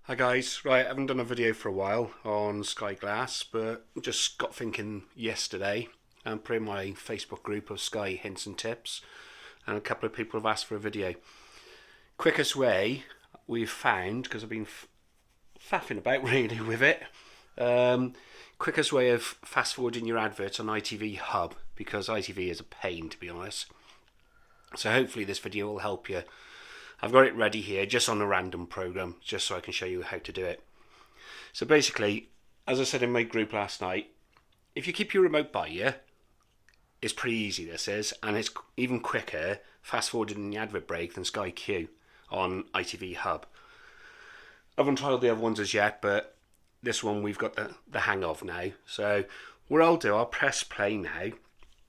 Hi guys, right, I haven't done a video for a while on Sky Glass, but just got thinking yesterday and put in my Facebook group of Sky Hints and Tips, and a couple of people have asked for a video. Quickest way we've found, because I've been faffing about really with it, quickest way of fast forwarding your adverts on ITV Hub, because ITV is a pain to be honest. So hopefully this video will help you. I've got it ready here just on a random program, just so I can show you how to do it. So basically, as I said in my group last night, if you keep your remote by you, it's pretty easy this is, and it's even quicker fast forwarding in the advert break than Sky Q on ITV Hub. I haven't tried the other ones as yet, but this one we've got the hang of now. So what I'll do, I'll press play now,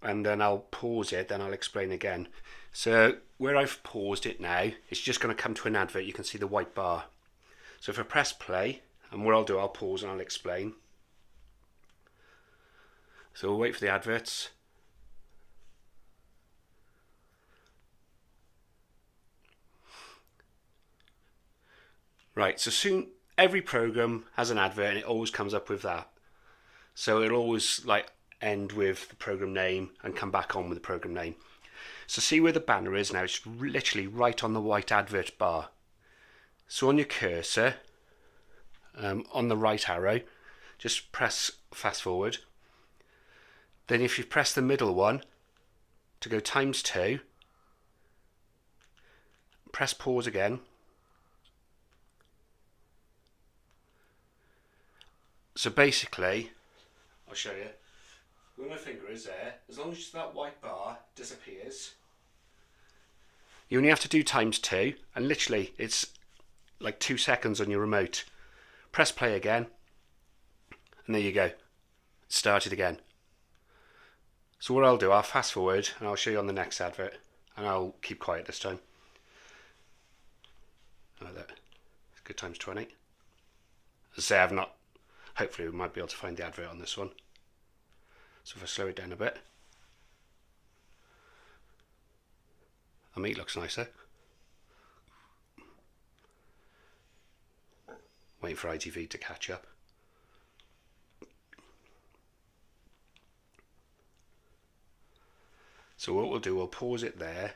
and then I'll pause it, then I'll explain again. So where I've paused it now, it's just going to come to an advert. You can see the white bar. So if I press play, and what I'll do, I'll pause and I'll explain. So we'll wait for the adverts. Right, so soon every program has an advert and it always comes up with that. So it'll always like end with the program name and come back on with the program name. So see where the banner is now, it's literally right on the white advert bar. So on your cursor, on the right arrow, just press fast forward. Then if you press the middle one to go ×2, press pause again. So basically, I'll show you. Where my finger is there, as long as that white bar disappears, you only have to do ×2, and literally it's like 2 seconds on your remote. Press play again, and there you go. It started again. So what I'll do, I'll fast forward and I'll show you on the next advert, and I'll keep quiet this time. Like that. It's good ×20. As I say, I've not, hopefully we might be able to find the advert on this one. So if I slow it down a bit, the meat looks nicer. Waiting for ITV to catch up. So what we'll do, we'll pause it there.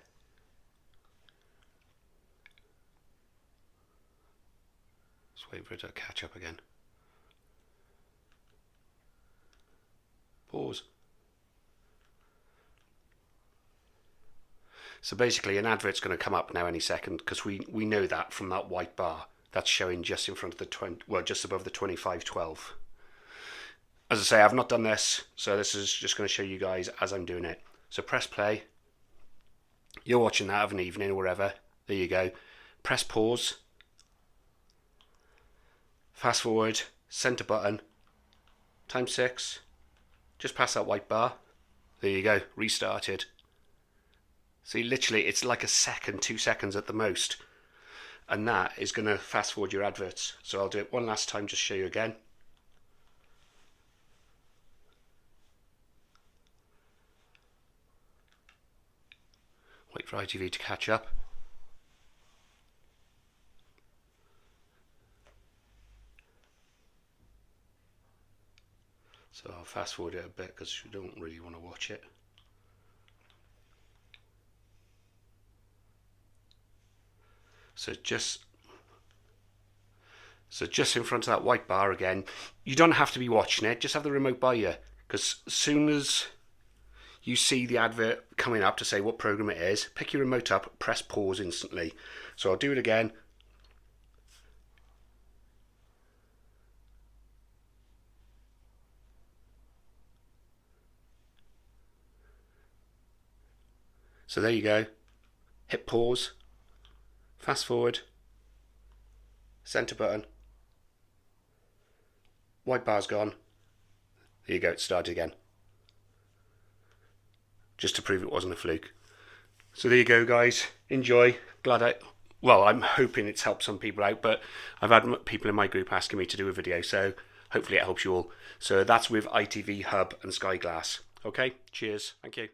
Just wait for it to catch up again. Pause. So basically an advert's going to come up now any second, because we know that from that white bar that's showing just in front of the 20, well, just above the 2512. As I say, I've not done this, so this is just going to show you guys as I'm doing it. So press play. You're watching that of an evening or wherever. There you go. Press pause. Fast forward. Center button. ×6. Just past that white bar. There you go. Restarted. See, literally, it's like a second, 2 seconds at the most. And that is going to fast forward your adverts. So I'll do it one last time, just show you again. Wait for ITV to catch up. So I'll fast forward it a bit because you don't really want to watch it. So just in front of that white bar again, you don't have to be watching it, just have the remote by you, because as soon as you see the advert coming up to say what program it is, pick your remote up, press pause instantly. So I'll do it again. So there you go. Hit pause, fast forward, center button, white bar's gone. There you go, it started again. Just to prove it wasn't a fluke. So there you go guys, enjoy. I'm hoping it's helped some people out, but I've had people in my group asking me to do a video, so hopefully it helps you all. So that's with ITV Hub and Sky Glass. Okay, cheers, thank you.